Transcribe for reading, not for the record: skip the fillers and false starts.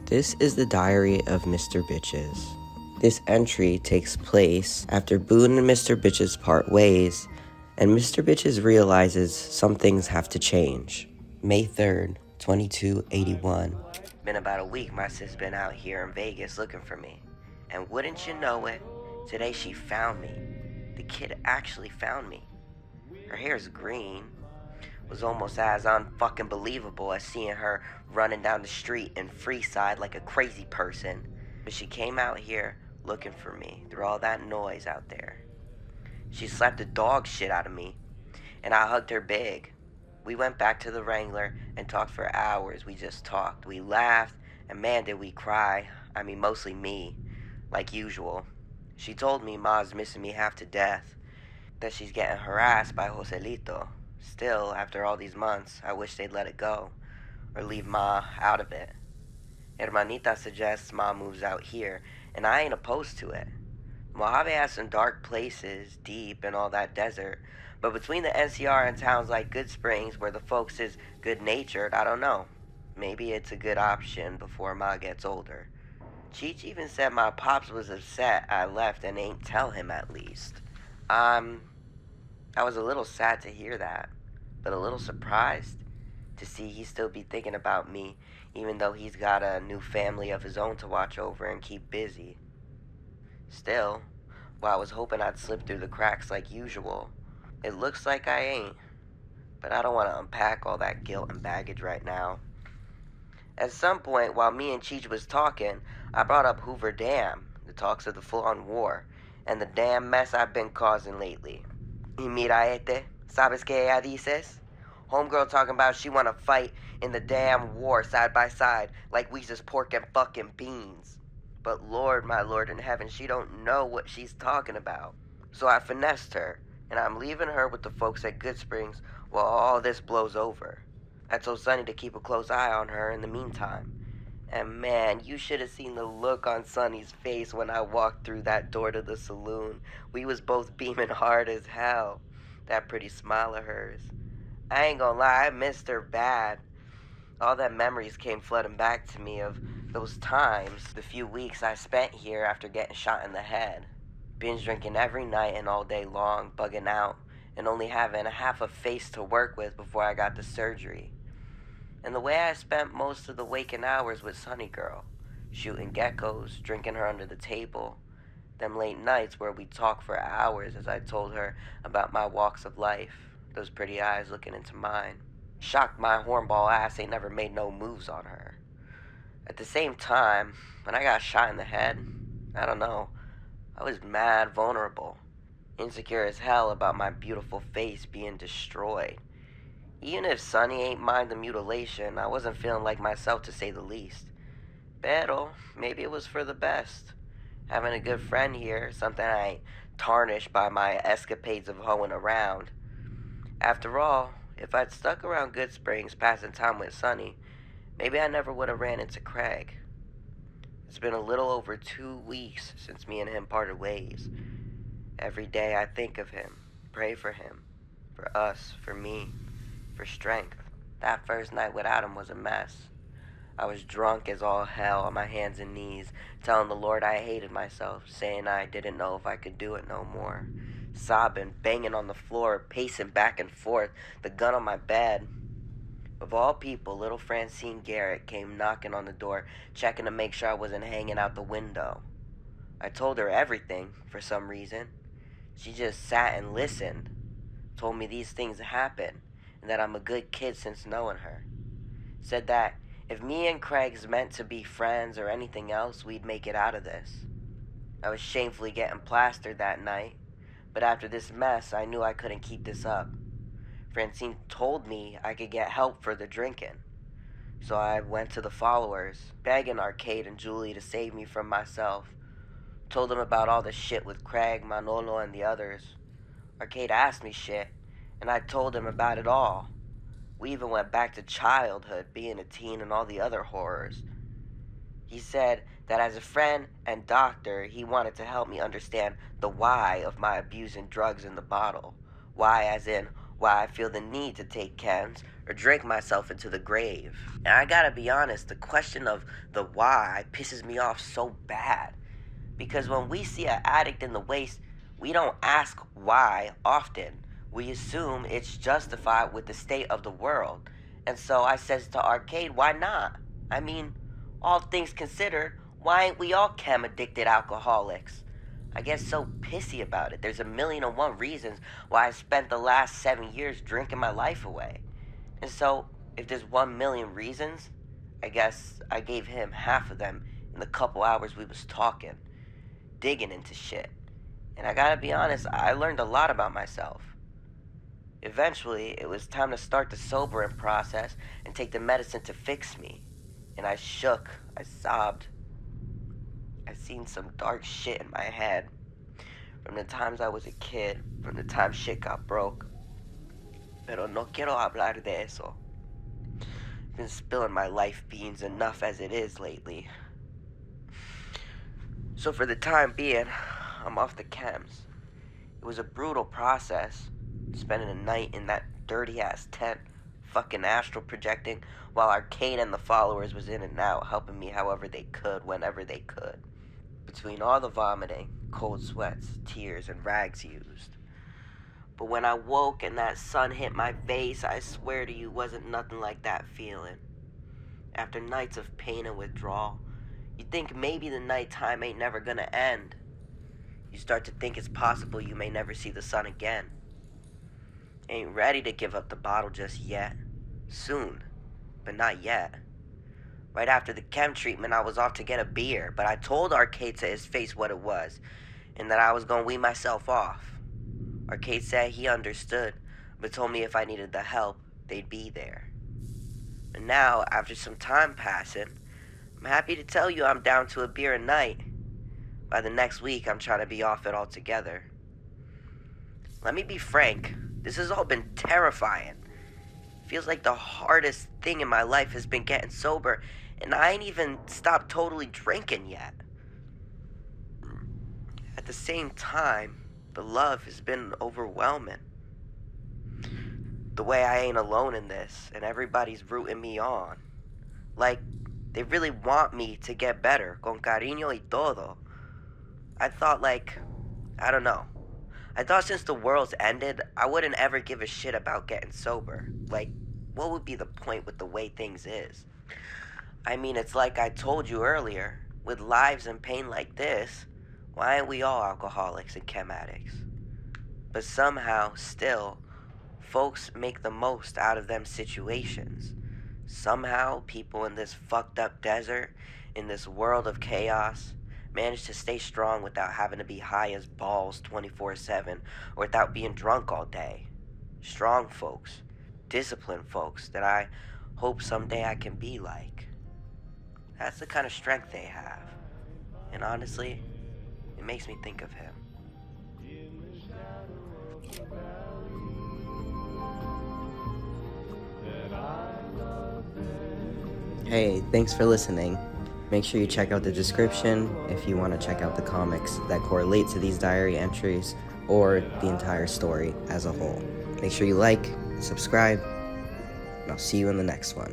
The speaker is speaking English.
This is the diary of Mr. Bitches. This entry takes place after Boone and Mr. Bitches part ways, and Mr. Bitches realizes some things have to change. May 3rd, 2281. Been about a week my sis been out here in Vegas looking for me. And wouldn't you know it, today she found me. The kid actually found me. Her hair's green. Was almost as unfucking believable as seeing her running down the street in Freeside like a crazy person. But she came out here looking for me through all that noise out there. She slapped the dog shit out of me, and I hugged her big. We went back to the Wrangler and talked for hours. We just talked. We laughed, and man did we cry. I mean, mostly me, like usual. She told me Ma's missing me half to death, that she's getting harassed by Joselito. Still, after all these months, I wish they'd let it go, or leave Ma out of it. Hermanita suggests Ma moves out here, and I ain't opposed to it. Mojave has some dark places, deep in all that desert, but between the NCR and towns like Good Springs, where the folks is good-natured, I don't know. Maybe it's a good option before Ma gets older. Cheech even said my pops was upset I left and ain't tell him at least. I was a little sad to hear that, but a little surprised to see he still be thinking about me, even though he's got a new family of his own to watch over and keep busy. Still, while I was hoping I'd slip through the cracks like usual, it looks like I ain't, but I don't want to unpack all that guilt and baggage right now. At some point, while me and Cheech was talking, I brought up Hoover Dam, the talks of the full-on war, and the damn mess I've been causing lately. Y mira ¿sabes qué ella dices? Homegirl talking about she wanna fight in the damn war side by side like we just pork and fucking beans. But Lord, my Lord in heaven, she don't know what she's talking about. So I finessed her, and I'm leaving her with the folks at Good Springs while all this blows over. I told Sonny to keep a close eye on her in the meantime. And man, you should have seen the look on Sonny's face when I walked through that door to the saloon. We was both beaming hard as hell. That pretty smile of hers. I ain't gonna lie, I missed her bad. All that memories came flooding back to me of those times, the few weeks I spent here after getting shot in the head. Binge drinking every night and all day long, bugging out, and only having a half a face to work with before I got the surgery. And the way I spent most of the waking hours with Sunny Girl, shooting geckos, drinking her under the table, them late nights where we'd talk for hours as I told her about my walks of life, those pretty eyes looking into mine. Shocked my hornball ass ain't never made no moves on her. At the same time, when I got shot in the head, I don't know, I was mad vulnerable, insecure as hell about my beautiful face being destroyed. Even if Sonny ain't mind the mutilation, I wasn't feeling like myself to say the least. Pero, maybe it was for the best. Having a good friend here, something I ain't tarnished by my escapades of hoeing around. After all, if I'd stuck around Good Springs passing time with Sonny, maybe I never would have ran into Craig. It's been a little over 2 weeks since me and him parted ways. Every day I think of him, pray for him, for us, for me, for strength. That first night without him was a mess. I was drunk as all hell on my hands and knees, telling the Lord I hated myself, saying I didn't know if I could do it no more. Sobbing, banging on the floor, pacing back and forth, the gun on my bed. Of all people, little Francine Garrett came knocking on the door, checking to make sure I wasn't hanging out the window. I told her everything, for some reason. She just sat and listened, told me these things happen, and that I'm a good kid since knowing her. Said that if me and Craig's meant to be friends or anything else, we'd make it out of this. I was shamefully getting plastered that night, but after this mess, I knew I couldn't keep this up. Francine told me I could get help for the drinking. So I went to the followers, begging Arcade and Julie to save me from myself. Told them about all the shit with Craig, Manolo, and the others. Arcade asked me shit, and I told him about it all. We even went back to childhood, being a teen, and all the other horrors. He said that as a friend and doctor, he wanted to help me understand the why of my abusing drugs in the bottle. Why as in, why I feel the need to take chems, or drink myself into the grave. And I gotta be honest, the question of the why pisses me off so bad. Because when we see an addict in the waste, we don't ask why often. We assume it's justified with the state of the world. And so I says to Arcade, why not? I mean, all things considered, why ain't we all chem addicted alcoholics? I get so pissy about it. There's 1,000,001 reasons why I spent the last 7 years drinking my life away. And so, if there's 1,000,000 reasons, I guess I gave him half of them in the couple hours we was talking, digging into shit. And I gotta be honest, I learned a lot about myself. Eventually, it was time to start the sobering process and take the medicine to fix me. And I shook, I sobbed. I seen some dark shit in my head. From the times I was a kid, from the time shit got broke. Pero no quiero hablar de eso. Been spilling my life beans enough as it is lately. So for the time being, I'm off the chems. It was a brutal process, spending a night in that dirty-ass tent, fucking astral projecting, while Arcade and the followers was in and out, helping me however they could, whenever they could. Between all the vomiting, cold sweats, tears, and rags used. But when I woke and that sun hit my face, I swear to you, wasn't nothing like that feeling. After nights of pain and withdrawal, you think maybe the nighttime ain't never gonna end. You start to think it's possible you may never see the sun again. Ain't ready to give up the bottle just yet. Soon, but not yet. Right after the chem treatment, I was off to get a beer, but I told Arcade to his face what it was, and that I was gonna wean myself off. Arcade said he understood, but told me if I needed the help, they'd be there. And now, after some time passing, I'm happy to tell you I'm down to a beer a night. By the next week, I'm trying to be off it altogether. Let me be frank, this has all been terrifying. Feels like the hardest thing in my life has been getting sober, and I ain't even stopped totally drinking yet. At the same time, the love has been overwhelming. The way I ain't alone in this, and everybody's rooting me on. Like, they really want me to get better, con cariño y todo. I thought I don't know. I thought since the world's ended, I wouldn't ever give a shit about getting sober. Like, what would be the point with the way things is? I mean, it's like I told you earlier, with lives and pain like this, why aren't we all alcoholics and chem addicts? But somehow, still, folks make the most out of them situations. Somehow, people in this fucked up desert, in this world of chaos, manage to stay strong without having to be high as balls 24/7 or without being drunk all day. Strong folks, disciplined folks that I hope someday I can be like. That's the kind of strength they have. And honestly, it makes me think of him. Hey, thanks for listening. Make sure you check out the description if you want to check out the comics that correlate to these diary entries or the entire story as a whole. Make sure you like, subscribe, and I'll see you in the next one.